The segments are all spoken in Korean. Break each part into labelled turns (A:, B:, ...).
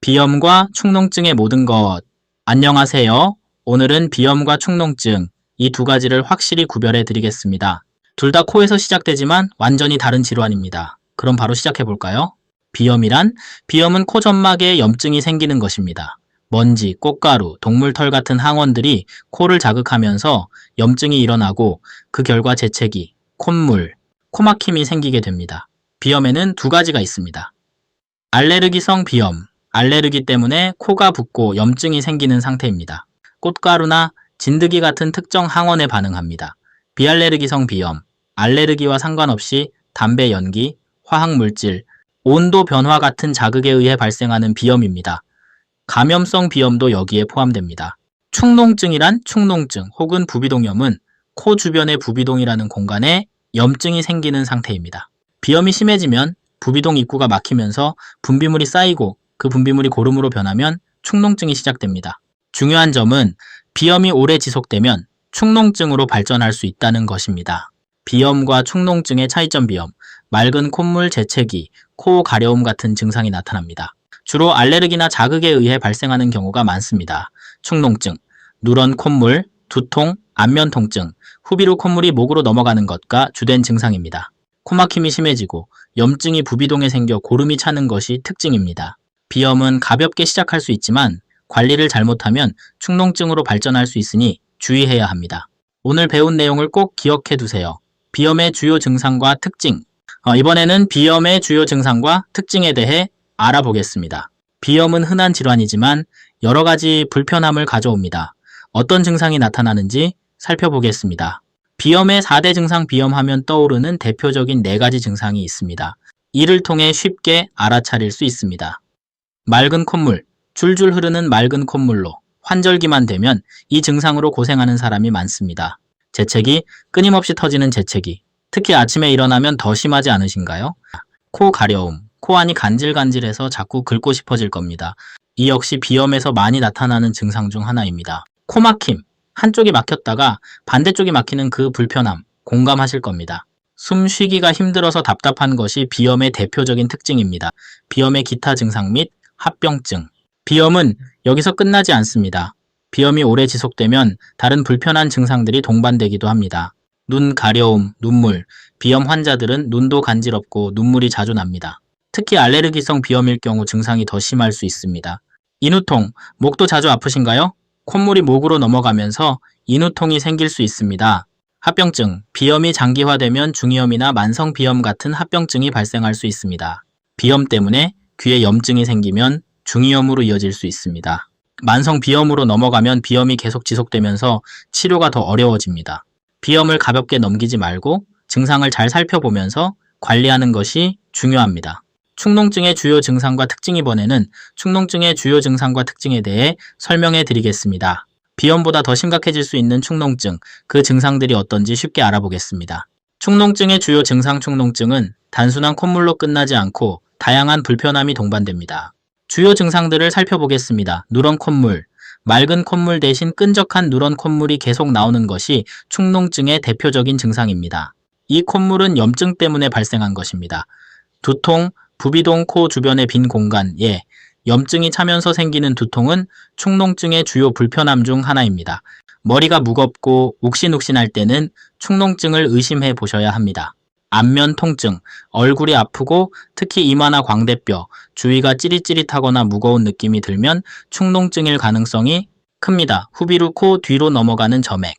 A: 비염과 축농증의 모든 것. 안녕하세요. 오늘은 비염과 축농증, 이 두 가지를 확실히 구별해 드리겠습니다. 둘 다 코에서 시작되지만 완전히 다른 질환입니다. 그럼 바로 시작해 볼까요? 비염은 코 점막에 염증이 생기는 것입니다. 먼지, 꽃가루, 동물털 같은 항원들이 코를 자극하면서 염증이 일어나고 그 결과 재채기, 콧물, 코막힘이 생기게 됩니다. 비염에는 두 가지가 있습니다. 알레르기성 비염, 알레르기 때문에 코가 붓고 염증이 생기는 상태입니다. 꽃가루나 진드기 같은 특정 항원에 반응합니다. 비알레르기성 비염, 알레르기와 상관없이 담배 연기, 화학물질, 온도 변화 같은 자극에 의해 발생하는 비염입니다. 감염성 비염도 여기에 포함됩니다. 축농증이란 축농증 혹은 부비동염은 코 주변의 부비동이라는 공간에 염증이 생기는 상태입니다. 비염이 심해지면 부비동 입구가 막히면서 분비물이 쌓이고 그 분비물이 고름으로 변하면 축농증이 시작됩니다. 중요한 점은 비염이 오래 지속되면 축농증으로 발전할 수 있다는 것입니다. 비염과 축농증의 차이점 비염, 맑은 콧물, 재채기, 코 가려움 같은 증상이 나타납니다. 주로 알레르기나 자극에 의해 발생하는 경우가 많습니다. 축농증, 누런 콧물, 두통, 안면 통증, 후비루 콧물이 목으로 넘어가는 것가 주된 증상입니다. 코막힘이 심해지고 염증이 부비동에 생겨 고름이 차는 것이 특징입니다. 비염은 가볍게 시작할 수 있지만 관리를 잘못하면 축농증으로 발전할 수 있으니 주의해야 합니다. 오늘 배운 내용을 꼭 기억해 두세요. 비염의 주요 증상과 특징. 이번에는 비염의 주요 증상과 특징에 대해 알아보겠습니다. 비염은 흔한 질환이지만 여러 가지 불편함을 가져옵니다. 어떤 증상이 나타나는지 살펴보겠습니다. 비염의 4대 증상 비염하면 떠오르는 대표적인 4가지 증상이 있습니다. 이를 통해 쉽게 알아차릴 수 있습니다. 맑은 콧물, 줄줄 흐르는 맑은 콧물로 환절기만 되면 이 증상으로 고생하는 사람이 많습니다. 재채기, 끊임없이 터지는 재채기, 특히 아침에 일어나면 더 심하지 않으신가요? 코 가려움, 코 안이 간질간질해서 자꾸 긁고 싶어질 겁니다. 이 역시 비염에서 많이 나타나는 증상 중 하나입니다. 코막힘, 한쪽이 막혔다가 반대쪽이 막히는 그 불편함, 공감하실 겁니다. 숨 쉬기가 힘들어서 답답한 것이 비염의 대표적인 특징입니다. 비염의 기타 증상 및 합병증. 비염은 여기서 끝나지 않습니다. 비염이 오래 지속되면 다른 불편한 증상들이 동반되기도 합니다. 눈 가려움, 눈물. 비염 환자들은 눈도 간지럽고 눈물이 자주 납니다. 특히 알레르기성 비염일 경우 증상이 더 심할 수 있습니다. 인후통, 목도 자주 아프신가요? 콧물이 목으로 넘어가면서 인후통이 생길 수 있습니다. 합병증, 비염이 장기화되면 중이염이나 만성비염 같은 합병증이 발생할 수 있습니다. 비염 때문에 귀에 염증이 생기면 중이염으로 이어질 수 있습니다. 만성비염으로 넘어가면 비염이 계속 지속되면서 치료가 더 어려워집니다. 비염을 가볍게 넘기지 말고 증상을 잘 살펴보면서 관리하는 것이 중요합니다. 축농증의 주요 증상과 특징. 이번에는 축농증의 주요 증상과 특징에 대해 설명해 드리겠습니다. 비염보다 더 심각해질 수 있는 축농증, 그 증상들이 어떤지 쉽게 알아보겠습니다. 축농증의 주요 증상. 축농증은 단순한 콧물로 끝나지 않고 다양한 불편함이 동반됩니다. 주요 증상들을 살펴보겠습니다. 누런 콧물, 맑은 콧물 대신 끈적한 누런 콧물이 계속 나오는 것이 축농증의 대표적인 증상입니다. 이 콧물은 염증 때문에 발생한 것입니다. 두통, 부비동 코 주변의 빈 공간에 염증이 차면서 생기는 두통은 축농증의 주요 불편함 중 하나입니다. 머리가 무겁고 욱신욱신할 때는 축농증을 의심해 보셔야 합니다. 안면 통증, 얼굴이 아프고 특히 이마나 광대뼈, 주위가 찌릿찌릿하거나 무거운 느낌이 들면 축농증일 가능성이 큽니다. 후비루 코 뒤로 넘어가는 점액,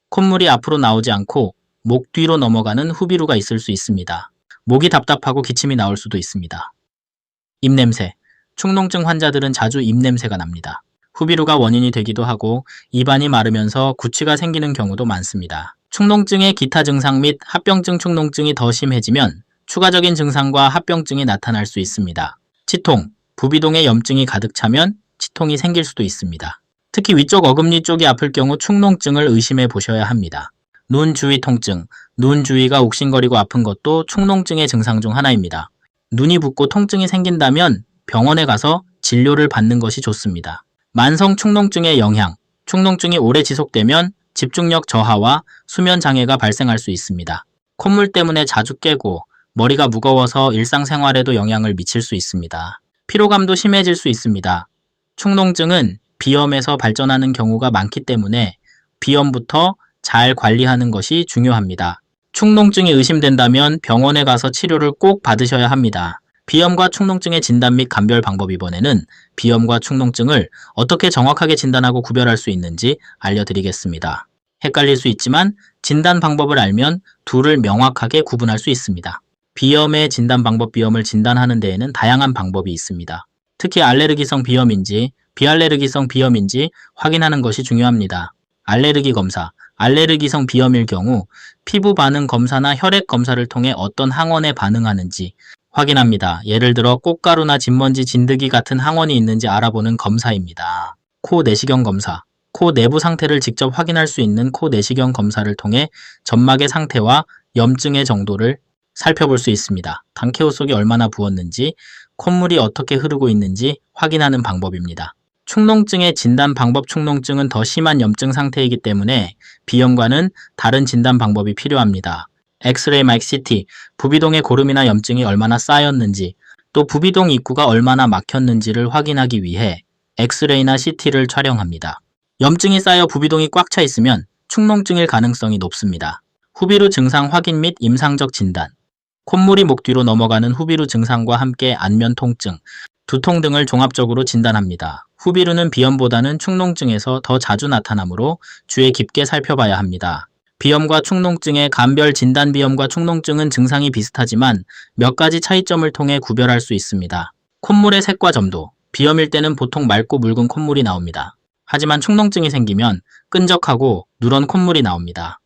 A: 콧물이 앞으로 나오지 않고 목 뒤로 넘어가는 후비루가 있을 수 있습니다. 목이 답답하고 기침이 나올 수도 있습니다. 입냄새, 축농증 환자들은 자주 입냄새가 납니다. 후비루가 원인이 되기도 하고 입안이 마르면서 구취가 생기는 경우도 많습니다. 축농증의 기타 증상 및 합병증. 축농증이 더 심해지면 추가적인 증상과 합병증이 나타날 수 있습니다. 치통, 부비동에 염증이 가득 차면 치통이 생길 수도 있습니다. 특히 위쪽 어금니 쪽이 아플 경우 축농증을 의심해 보셔야 합니다. 눈 주위 통증, 눈 주위가 욱신거리고 아픈 것도 축농증의 증상 중 하나입니다. 눈이 붓고 통증이 생긴다면 병원에 가서 진료를 받는 것이 좋습니다. 만성 축농증의 영향, 축농증이 오래 지속되면 집중력 저하와 수면 장애가 발생할 수 있습니다. 콧물 때문에 자주 깨고 머리가 무거워서 일상생활에도 영향을 미칠 수 있습니다. 피로감도 심해질 수 있습니다. 축농증은 비염에서 발전하는 경우가 많기 때문에 비염부터 잘 관리하는 것이 중요합니다. 축농증이 의심된다면 병원에 가서 치료를 꼭 받으셔야 합니다. 비염과 축농증의 진단 및 감별 방법. 이번에는 비염과 축농증을 어떻게 정확하게 진단하고 구별할 수 있는지 알려드리겠습니다. 헷갈릴 수 있지만 진단 방법을 알면 둘을 명확하게 구분할 수 있습니다. 비염의 진단 방법. 비염을 진단하는 데에는 다양한 방법이 있습니다. 특히 알레르기성 비염인지 비알레르기성 비염인지 확인하는 것이 중요합니다. 알레르기 검사, 알레르기성 비염일 경우 피부 반응 검사나 혈액 검사를 통해 어떤 항원에 반응하는지 확인합니다. 예를 들어 꽃가루나 진먼지, 진드기 같은 항원이 있는지 알아보는 검사입니다. 코 내시경 검사, 코 내부 상태를 직접 확인할 수 있는 코 내시경 검사를 통해 점막의 상태와 염증의 정도를 살펴볼 수 있습니다. 당케오 속이 얼마나 부었는지, 콧물이 어떻게 흐르고 있는지 확인하는 방법입니다. 축농증의 진단 방법. 축농증은 더 심한 염증 상태이기 때문에 비염과는 다른 진단 방법이 필요합니다. 엑스레이 막 CT, 부비동의 고름이나 염증이 얼마나 쌓였는지, 또 부비동 입구가 얼마나 막혔는지를 확인하기 위해 엑스레이나 CT를 촬영합니다. 염증이 쌓여 부비동이 꽉 차 있으면 축농증일 가능성이 높습니다. 후비루 증상 확인 및 임상적 진단, 콧물이 목 뒤로 넘어가는 후비루 증상과 함께 안면 통증, 두통 등을 종합적으로 진단합니다. 후비루는 비염보다는 축농증에서 더 자주 나타나므로 주의 깊게 살펴봐야 합니다. 비염과 축농증의 감별 진단. 비염과 축농증은 증상이 비슷하지만 몇 가지 차이점을 통해 구별할 수 있습니다. 콧물의 색과 점도, 비염일 때는 보통 맑고 묽은 콧물이 나옵니다. 하지만 축농증이 생기면 끈적하고 누런 콧물이 나옵니다.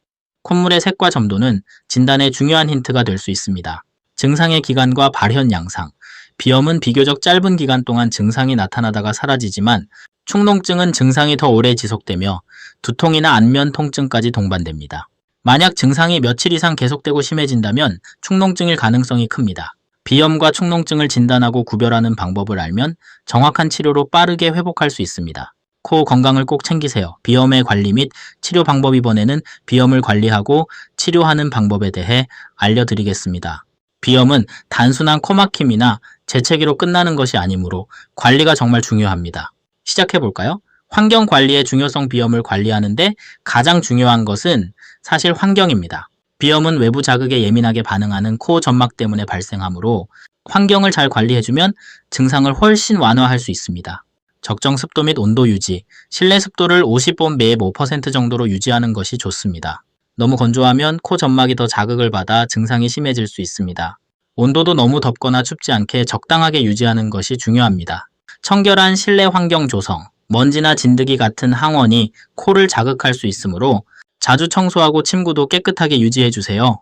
A: 콧물의 색과 점도는 진단의 중요한 힌트가 될 수 있습니다. 증상의 기간과 발현 양상, 비염은 비교적 짧은 기간 동안 증상이 나타나다가 사라지지만 축농증은 증상이 더 오래 지속되며 두통이나 안면 통증까지 동반됩니다. 만약 증상이 며칠 이상 계속되고 심해진다면 축농증일 가능성이 큽니다. 비염과 축농증을 진단하고 구별하는 방법을 알면 정확한 치료로 빠르게 회복할 수 있습니다. 코 건강을 꼭 챙기세요. 비염의 관리 및 치료 방법. 이번에는 비염을 관리하고 치료하는 방법에 대해 알려드리겠습니다. 비염은 단순한 코막힘이나 재채기로 끝나는 것이 아니므로 관리가 정말 중요합니다. 시작해볼까요? 환경 관리의 중요성. 비염을 관리하는데 가장 중요한 것은 사실 환경입니다. 비염은 외부 자극에 예민하게 반응하는 코 점막 때문에 발생하므로 환경을 잘 관리해주면 증상을 훨씬 완화할 수 있습니다. 적정 습도 및 온도 유지, 실내 습도를 50본 매일 5% 정도로 유지하는 것이 좋습니다. 너무 건조하면 코 점막이 더 자극을 받아 증상이 심해질 수 있습니다. 온도도 너무 덥거나 춥지 않게 적당하게 유지하는 것이 중요합니다. 청결한 실내 환경 조성, 먼지나 진드기 같은 항원이 코를 자극할 수 있으므로 자주 청소하고 침구도 깨끗하게 유지해주세요.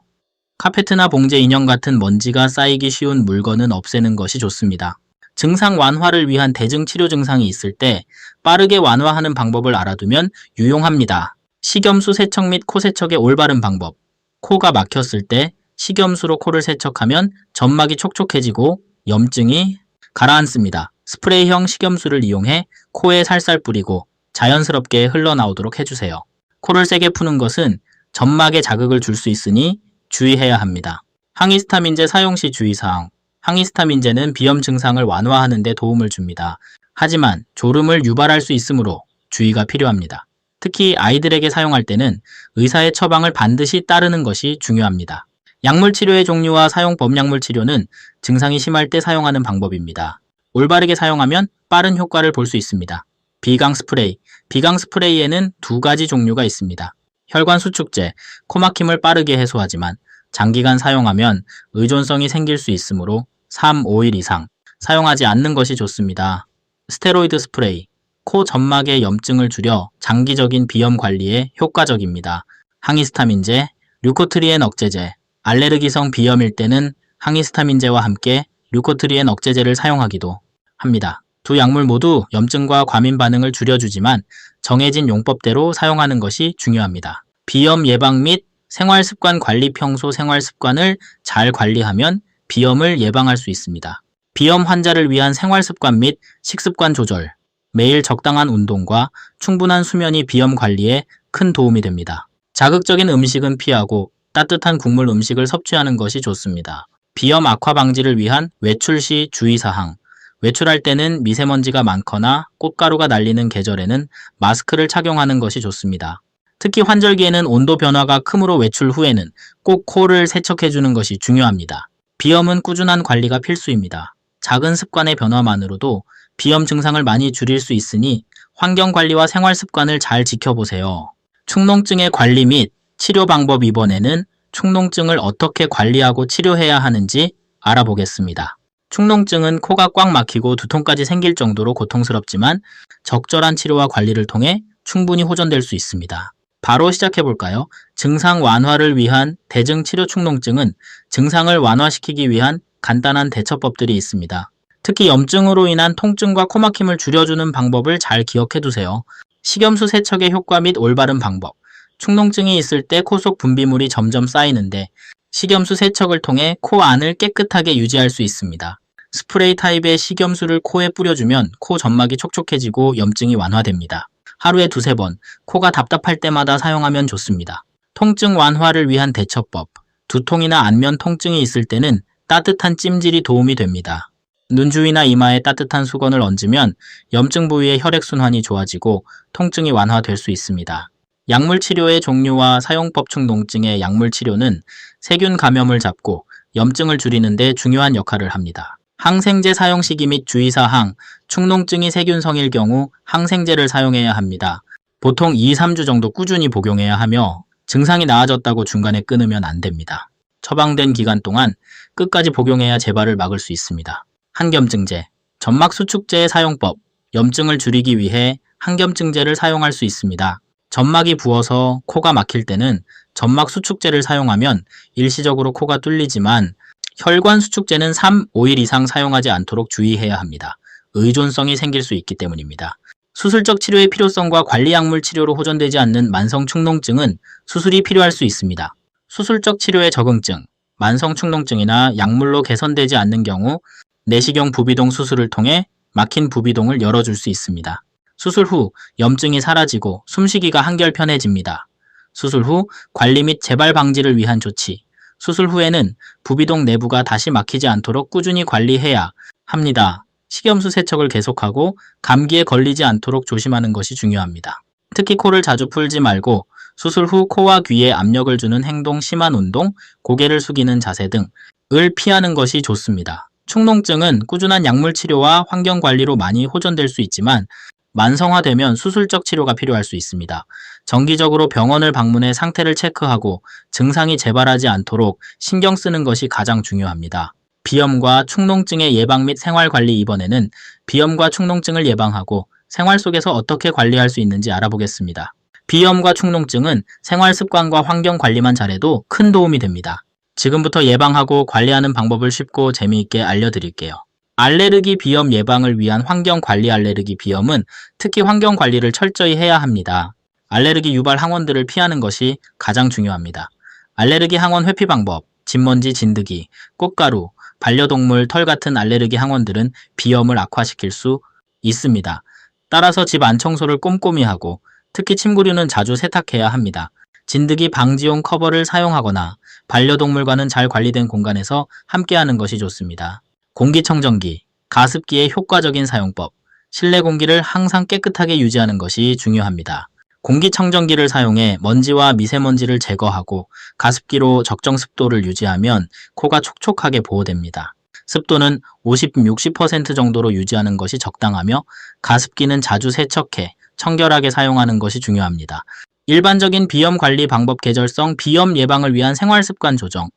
A: 카페트나 봉제 인형 같은 먼지가 쌓이기 쉬운 물건은 없애는 것이 좋습니다. 증상 완화를 위한 대증치료 증상이 있을 때 빠르게 완화하는 방법을 알아두면 유용합니다. 식염수 세척 및 코 세척의 올바른 방법. 코가 막혔을 때 식염수로 코를 세척하면 점막이 촉촉해지고 염증이 가라앉습니다. 스프레이형 식염수를 이용해 코에 살살 뿌리고 자연스럽게 흘러나오도록 해주세요. 코를 세게 푸는 것은 점막에 자극을 줄 수 있으니 주의해야 합니다. 항히스타민제 사용 시 주의사항. 항히스타민제는 비염 증상을 완화하는 데 도움을 줍니다. 하지만 졸음을 유발할 수 있으므로 주의가 필요합니다. 특히 아이들에게 사용할 때는 의사의 처방을 반드시 따르는 것이 중요합니다. 약물 치료의 종류와 사용법. 약물 치료는 증상이 심할 때 사용하는 방법입니다. 올바르게 사용하면 빠른 효과를 볼 수 있습니다. 비강 스프레이. 비강 스프레이에는 두 가지 종류가 있습니다. 혈관 수축제, 코막힘을 빠르게 해소하지만 장기간 사용하면 의존성이 생길 수 있으므로 3, 5일 이상 사용하지 않는 것이 좋습니다. 스테로이드 스프레이. 코 점막의 염증을 줄여 장기적인 비염 관리에 효과적입니다. 항히스타민제, 류코트리엔 억제제. 알레르기성 비염일 때는 항히스타민제와 함께 류코트리엔 억제제를 사용하기도 합니다. 두 약물 모두 염증과 과민 반응을 줄여주지만 정해진 용법대로 사용하는 것이 중요합니다. 비염 예방 및 생활습관 관리. 평소 생활습관을 잘 관리하면 비염을 예방할 수 있습니다. 비염 환자를 위한 생활습관 및 식습관 조절. 매일 적당한 운동과 충분한 수면이 비염 관리에 큰 도움이 됩니다. 자극적인 음식은 피하고 따뜻한 국물 음식을 섭취하는 것이 좋습니다. 비염 악화 방지를 위한 외출 시 주의사항. 외출할 때는 미세먼지가 많거나 꽃가루가 날리는 계절에는 마스크를 착용하는 것이 좋습니다. 특히 환절기에는 온도 변화가 크므로 외출 후에는 꼭 코를 세척해주는 것이 중요합니다. 비염은 꾸준한 관리가 필수입니다. 작은 습관의 변화만으로도 비염 증상을 많이 줄일 수 있으니 환경관리와 생활습관을 잘 지켜보세요. 축농증의 관리 및 치료 방법. 이번에는 축농증을 어떻게 관리하고 치료해야 하는지 알아보겠습니다. 축농증은 코가 꽉 막히고 두통까지 생길 정도로 고통스럽지만 적절한 치료와 관리를 통해 충분히 호전될 수 있습니다. 바로 시작해볼까요? 증상 완화를 위한 대증치료. 축농증은 증상을 완화시키기 위한 간단한 대처법들이 있습니다. 특히 염증으로 인한 통증과 코막힘을 줄여주는 방법을 잘 기억해두세요. 식염수 세척의 효과 및 올바른 방법. 축농증이 있을 때 코 속 분비물이 점점 쌓이는데 식염수 세척을 통해 코 안을 깨끗하게 유지할 수 있습니다. 스프레이 타입의 식염수를 코에 뿌려주면 코 점막이 촉촉해지고 염증이 완화됩니다. 하루에 2~3번, 코가 답답할 때마다 사용하면 좋습니다. 통증 완화를 위한 대처법. 두통이나 안면 통증이 있을 때는 따뜻한 찜질이 도움이 됩니다. 눈 주위나 이마에 따뜻한 수건을 얹으면 염증 부위의 혈액순환이 좋아지고 통증이 완화될 수 있습니다. 약물 치료의 종류와 사용법. 축농증의 약물 치료는 세균 감염을 잡고 염증을 줄이는 데 중요한 역할을 합니다. 항생제 사용 시기 및 주의사항. 축농증이 세균성일 경우 항생제를 사용해야 합니다. 보통 2~3주 정도 꾸준히 복용해야 하며 증상이 나아졌다고 중간에 끊으면 안 됩니다. 처방된 기간 동안 끝까지 복용해야 재발을 막을 수 있습니다. 항염증제. 점막 수축제의 사용법. 염증을 줄이기 위해 항염증제를 사용할 수 있습니다. 점막이 부어서 코가 막힐 때는 점막 수축제를 사용하면 일시적으로 코가 뚫리지만 혈관 수축제는 3~5일 이상 사용하지 않도록 주의해야 합니다. 의존성이 생길 수 있기 때문입니다. 수술적 치료의 필요성과 관리 약물 치료로 호전되지 않는 만성 축농증은 수술이 필요할 수 있습니다. 수술적 치료의 적응증. 만성 축농증이나 약물로 개선되지 않는 경우 내시경 부비동 수술을 통해 막힌 부비동을 열어줄 수 있습니다. 수술 후 염증이 사라지고 숨쉬기가 한결 편해집니다. 수술 후 관리 및 재발 방지를 위한 조치. 수술 후에는 부비동 내부가 다시 막히지 않도록 꾸준히 관리해야 합니다. 식염수 세척을 계속하고 감기에 걸리지 않도록 조심하는 것이 중요합니다. 특히 코를 자주 풀지 말고 수술 후 코와 귀에 압력을 주는 행동, 심한 운동, 고개를 숙이는 자세 등을 피하는 것이 좋습니다. 축농증은 꾸준한 약물 치료와 환경 관리로 많이 호전될 수 있지만 만성화되면 수술적 치료가 필요할 수 있습니다. 정기적으로 병원을 방문해 상태를 체크하고 증상이 재발하지 않도록 신경 쓰는 것이 가장 중요합니다. 비염과 축농증의 예방 및 생활관리. 이번에는 비염과 축농증을 예방하고 생활 속에서 어떻게 관리할 수 있는지 알아보겠습니다. 비염과 축농증은 생활 습관과 환경 관리만 잘해도 큰 도움이 됩니다. 지금부터 예방하고 관리하는 방법을 쉽고 재미있게 알려드릴게요. 알레르기 비염 예방을 위한 환경관리. 알레르기 비염은 특히 환경관리를 철저히 해야 합니다. 알레르기 유발 항원들을 피하는 것이 가장 중요합니다. 알레르기 항원 회피 방법. 진먼지, 진드기, 꽃가루, 반려동물 털 같은 알레르기 항원들은 비염을 악화시킬 수 있습니다. 따라서 집 안 청소를 꼼꼼히 하고 특히 침구류는 자주 세탁해야 합니다. 진드기 방지용 커버를 사용하거나 반려동물과는 잘 관리된 공간에서 함께하는 것이 좋습니다. 공기청정기, 가습기의 효과적인 사용법. 실내 공기를 항상 깨끗하게 유지하는 것이 중요합니다. 공기청정기를 사용해 먼지와 미세먼지를 제거하고 가습기로 적정 습도를 유지하면 코가 촉촉하게 보호됩니다. 습도는 50~60% 정도로 유지하는 것이 적당하며 가습기는 자주 세척해 청결하게 사용하는 것이 중요합니다. 일반적인 비염 관리 방법. 계절성 비염 예방을 위한 생활습관 조정.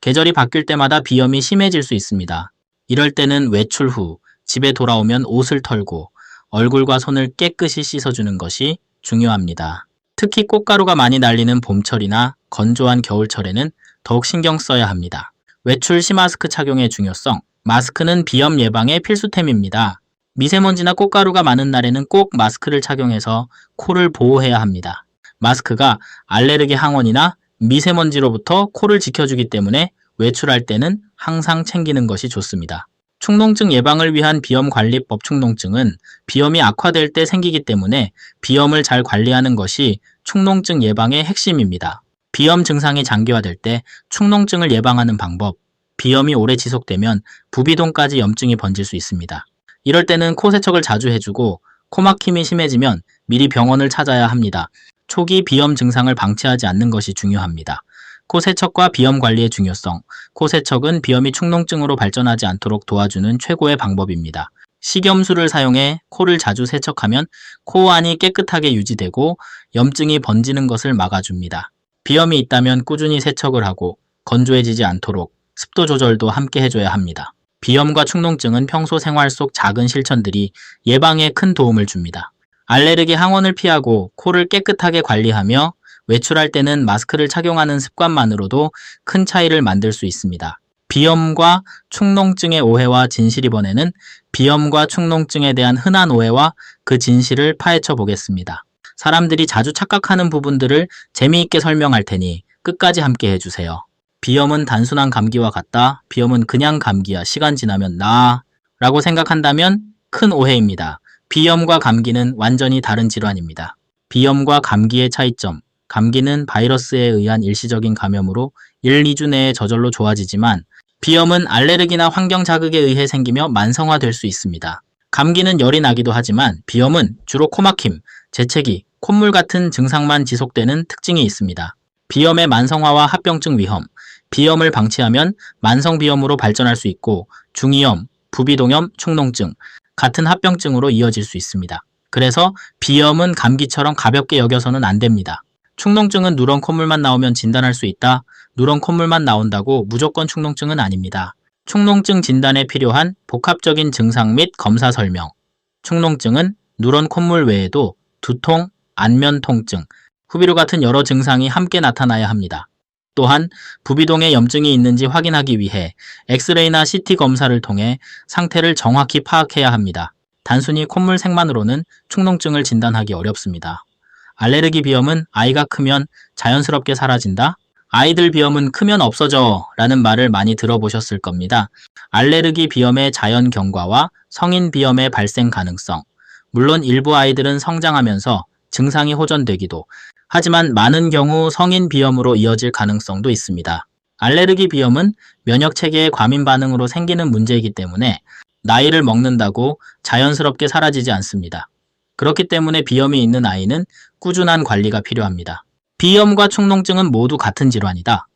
A: 계절이 바뀔 때마다 비염이 심해질 수 있습니다. 이럴 때는 외출 후 집에 돌아오면 옷을 털고 얼굴과 손을 깨끗이 씻어주는 것이 중요합니다. 특히 꽃가루가 많이 날리는 봄철이나 건조한 겨울철에는 더욱 신경 써야 합니다. 외출 시 마스크 착용의 중요성. 마스크는 비염 예방의 필수템입니다. 미세먼지나 꽃가루가 많은 날에는 꼭 마스크를 착용해서 코를 보호해야 합니다. 마스크가 알레르기 항원이나 미세먼지로부터 코를 지켜주기 때문에 외출할 때는 항상 챙기는 것이 좋습니다. 축농증 예방을 위한 비염관리법. 축농증은 비염이 악화될 때 생기기 때문에 비염을 잘 관리하는 것이 축농증 예방의 핵심입니다. 비염 증상이 장기화될 때 축농증을 예방하는 방법. 비염이 오래 지속되면 부비동까지 염증이 번질 수 있습니다. 이럴 때는 코 세척을 자주 해주고 코막힘이 심해지면 미리 병원을 찾아야 합니다. 초기 비염 증상을 방치하지 않는 것이 중요합니다. 코 세척과 비염 관리의 중요성. 코 세척은 비염이 축농증으로 발전하지 않도록 도와주는 최고의 방법입니다. 식염수를 사용해 코를 자주 세척하면 코 안이 깨끗하게 유지되고 염증이 번지는 것을 막아줍니다. 비염이 있다면 꾸준히 세척을 하고 건조해지지 않도록 습도 조절도 함께 해줘야 합니다. 비염과 축농증은 평소 생활 속 작은 실천들이 예방에 큰 도움을 줍니다. 알레르기 항원을 피하고 코를 깨끗하게 관리하며 외출할 때는 마스크를 착용하는 습관만으로도 큰 차이를 만들 수 있습니다. 비염과 축농증의 오해와 진실 이번에는 비염과 축농증에 대한 흔한 오해와 그 진실을 파헤쳐 보겠습니다. 사람들이 자주 착각하는 부분들을 재미있게 설명할 테니 끝까지 함께 해주세요. 비염은 단순한 감기와 같다. 비염은 그냥 감기야. 시간 지나면 나아. 라고 생각한다면 큰 오해입니다. 비염과 감기는 완전히 다른 질환입니다. 비염과 감기의 차이점. 감기는 바이러스에 의한 일시적인 감염으로 1, 2주 내에 저절로 좋아지지만 비염은 알레르기나 환경 자극에 의해 생기며 만성화될 수 있습니다. 감기는 열이 나기도 하지만 비염은 주로 코막힘, 재채기, 콧물 같은 증상만 지속되는 특징이 있습니다. 비염의 만성화와 합병증 위험. 비염을 방치하면 만성비염으로 발전할 수 있고 중이염, 부비동염, 축농증 같은 합병증으로 이어질 수 있습니다. 그래서 비염은 감기처럼 가볍게 여겨서는 안 됩니다. 축농증은 누런 콧물만 나오면 진단할 수 있다. 누런 콧물만 나온다고 무조건 축농증은 아닙니다. 축농증 진단에 필요한 복합적인 증상 및 검사 설명. 축농증은 누런 콧물 외에도 두통, 안면 통증, 후비루 같은 여러 증상이 함께 나타나야 합니다. 또한 부비동에 염증이 있는지 확인하기 위해 엑스레이나 CT 검사를 통해 상태를 정확히 파악해야 합니다. 단순히 콧물색만으로는 축농증을 진단하기 어렵습니다. 알레르기 비염은 아이가 크면 자연스럽게 사라진다? 아이들 비염은 크면 없어져 라는 말을 많이 들어보셨을 겁니다. 알레르기 비염의 자연 경과와 성인 비염의 발생 가능성. 물론 일부 아이들은 성장하면서 증상이 호전되기도 하지만 많은 경우 성인 비염으로 이어질 가능성도 있습니다. 알레르기 비염은 면역체계의 과민 반응으로 생기는 문제이기 때문에 나이를 먹는다고 자연스럽게 사라지지 않습니다. 그렇기 때문에 비염이 있는 아이는 꾸준한 관리가 필요합니다. 비염과 축농증은 모두 같은 질환이다.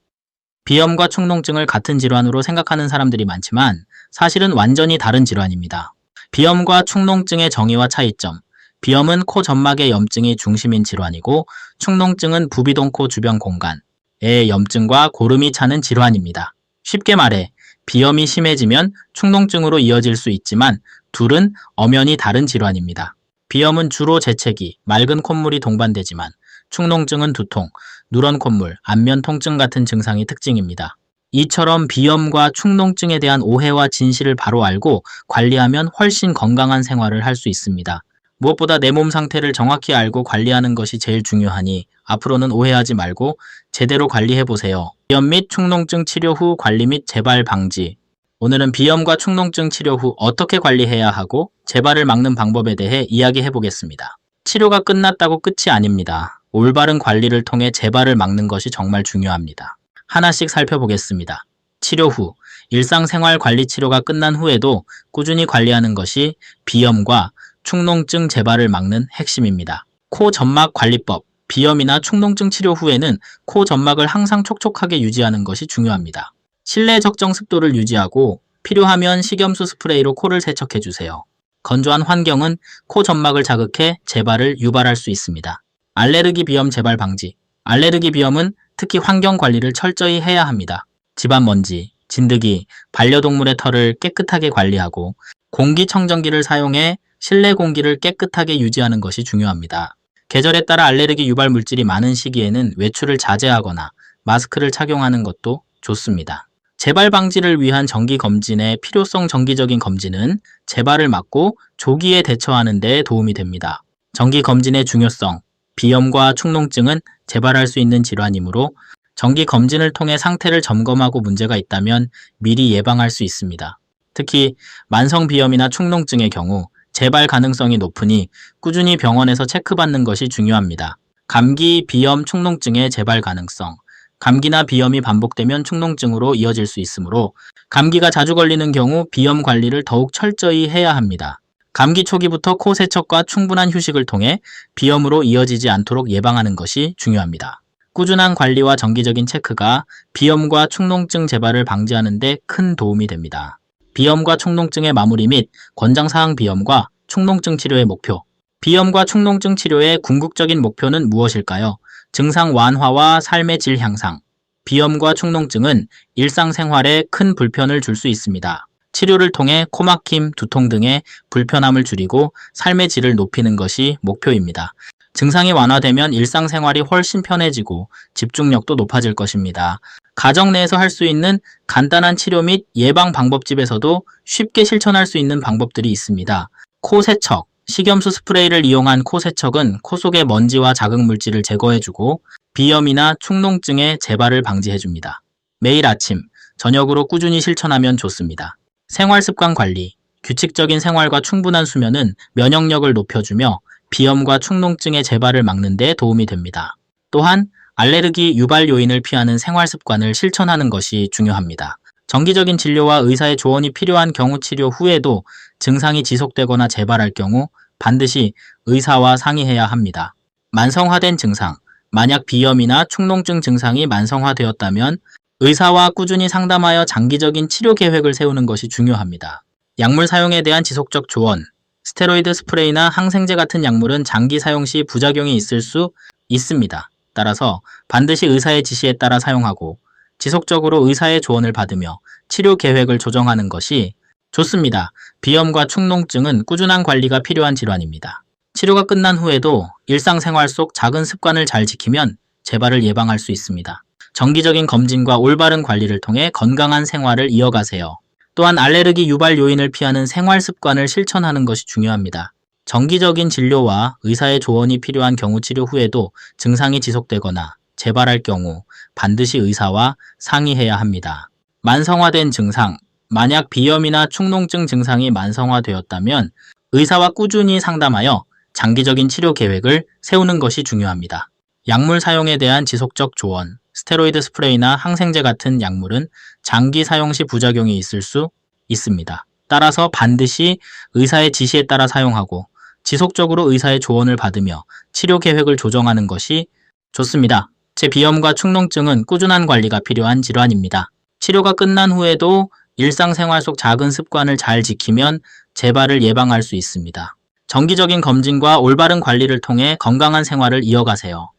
A: 비염과 축농증을 같은 질환으로 생각하는 사람들이 많지만 사실은 완전히 다른 질환입니다. 비염과 축농증의 정의와 차이점. 비염은 코 점막의 염증이 중심인 질환이고 축농증은 부비동 코 주변 공간의 염증과 고름이 차는 질환입니다. 쉽게 말해 비염이 심해지면 축농증으로 이어질 수 있지만 둘은 엄연히 다른 질환입니다. 비염은 주로 재채기, 맑은 콧물이 동반되지만 축농증은 두통, 누런 콧물, 안면 통증 같은 증상이 특징입니다. 이처럼 비염과 축농증에 대한 오해와 진실을 바로 알고 관리하면 훨씬 건강한 생활을 할 수 있습니다. 무엇보다 내 몸 상태를 정확히 알고 관리하는 것이 제일 중요하니 앞으로는 오해하지 말고 제대로 관리해보세요. 비염 및 축농증 치료 후 관리 및 재발 방지. 오늘은 비염과 축농증 치료 후 어떻게 관리해야 하고 재발을 막는 방법에 대해 이야기해보겠습니다. 치료가 끝났다고 끝이 아닙니다. 올바른 관리를 통해 재발을 막는 것이 정말 중요합니다. 하나씩 살펴보겠습니다. 치료 후, 일상생활 관리 치료가 끝난 후에도 꾸준히 관리하는 것이 비염과 축농증 재발을 막는 핵심입니다. 코 점막 관리법. 비염이나 축농증 치료 후에는 코 점막을 항상 촉촉하게 유지하는 것이 중요합니다. 실내 적정 습도를 유지하고 필요하면 식염수 스프레이로 코를 세척해주세요. 건조한 환경은 코 점막을 자극해 재발을 유발할 수 있습니다. 알레르기 비염 재발 방지. 알레르기 비염은 특히 환경 관리를 철저히 해야 합니다. 집안 먼지, 진드기, 반려동물의 털을 깨끗하게 관리하고 공기청정기를 사용해 실내 공기를 깨끗하게 유지하는 것이 중요합니다. 계절에 따라 알레르기 유발 물질이 많은 시기에는 외출을 자제하거나 마스크를 착용하는 것도 좋습니다. 재발 방지를 위한 정기 검진의 필요성. 정기적인 검진은 재발을 막고 조기에 대처하는 데 도움이 됩니다. 정기 검진의 중요성. 비염과 축농증은 재발할 수 있는 질환이므로 정기 검진을 통해 상태를 점검하고 문제가 있다면 미리 예방할 수 있습니다. 특히 만성 비염이나 축농증의 경우 재발 가능성이 높으니 꾸준히 병원에서 체크받는 것이 중요합니다. 감기, 비염, 축농증의 재발 가능성. 감기나 비염이 반복되면 축농증으로 이어질 수 있으므로 감기가 자주 걸리는 경우 비염 관리를 더욱 철저히 해야 합니다. 감기 초기부터 코 세척과 충분한 휴식을 통해 비염으로 이어지지 않도록 예방하는 것이 중요합니다. 꾸준한 관리와 정기적인 체크가 비염과 축농증 재발을 방지하는 데 큰 도움이 됩니다. 비염과 축농증의 마무리 및 권장사항. 비염과 축농증 치료의 목표. 비염과 축농증 치료의 궁극적인 목표는 무엇일까요? 증상 완화와 삶의 질 향상. 비염과 축농증은 일상생활에 큰 불편을 줄 수 있습니다. 치료를 통해 코막힘, 두통 등의 불편함을 줄이고 삶의 질을 높이는 것이 목표입니다. 증상이 완화되면 일상생활이 훨씬 편해지고 집중력도 높아질 것입니다. 가정 내에서 할 수 있는 간단한 치료 및 예방 방법집에서도 쉽게 실천할 수 있는 방법들이 있습니다. 코 세척. 식염수 스프레이를 이용한 코 세척은 코 속의 먼지와 자극 물질을 제거해주고 비염이나 축농증의 재발을 방지해줍니다. 매일 아침, 저녁으로 꾸준히 실천하면 좋습니다. 생활습관 관리. 규칙적인 생활과 충분한 수면은 면역력을 높여주며 비염과 축농증의 재발을 막는 데 도움이 됩니다. 또한 알레르기 유발 요인을 피하는 생활습관을 실천하는 것이 중요합니다. 정기적인 진료와 의사의 조언이 필요한 경우 치료 후에도 증상이 지속되거나 재발할 경우 반드시 의사와 상의해야 합니다. 만성화된 증상. 만약 비염이나 축농증 증상이 만성화되었다면 의사와 꾸준히 상담하여 장기적인 치료 계획을 세우는 것이 중요합니다. 약물 사용에 대한 지속적 조언. 스테로이드 스프레이나 항생제 같은 약물은 장기 사용 시 부작용이 있을 수 있습니다. 따라서 반드시 의사의 지시에 따라 사용하고 지속적으로 의사의 조언을 받으며 치료 계획을 조정하는 것이 좋습니다. 비염과 축농증은 꾸준한 관리가 필요한 질환입니다. 치료가 끝난 후에도 일상생활 속 작은 습관을 잘 지키면 재발을 예방할 수 있습니다. 정기적인 검진과 올바른 관리를 통해 건강한 생활을 이어가세요. 또한 알레르기 유발 요인을 피하는 생활 습관을 실천하는 것이 중요합니다. 정기적인 진료와 의사의 조언이 필요한 경우 치료 후에도 증상이 지속되거나 재발할 경우 반드시 의사와 상의해야 합니다. 만성화된 증상. 만약 비염이나 축농증 증상이 만성화되었다면 의사와 꾸준히 상담하여 장기적인 치료 계획을 세우는 것이 중요합니다. 약물 사용에 대한 지속적 조언. 스테로이드 스프레이나 항생제 같은 약물은 장기 사용 시 부작용이 있을 수 있습니다. 따라서 반드시 의사의 지시에 따라 사용하고 지속적으로 의사의 조언을 받으며 치료 계획을 조정하는 것이 좋습니다. 제 비염과 축농증은 꾸준한 관리가 필요한 질환입니다. 치료가 끝난 후에도 일상생활 속 작은 습관을 잘 지키면 재발을 예방할 수 있습니다. 정기적인 검진과 올바른 관리를 통해 건강한 생활을 이어가세요.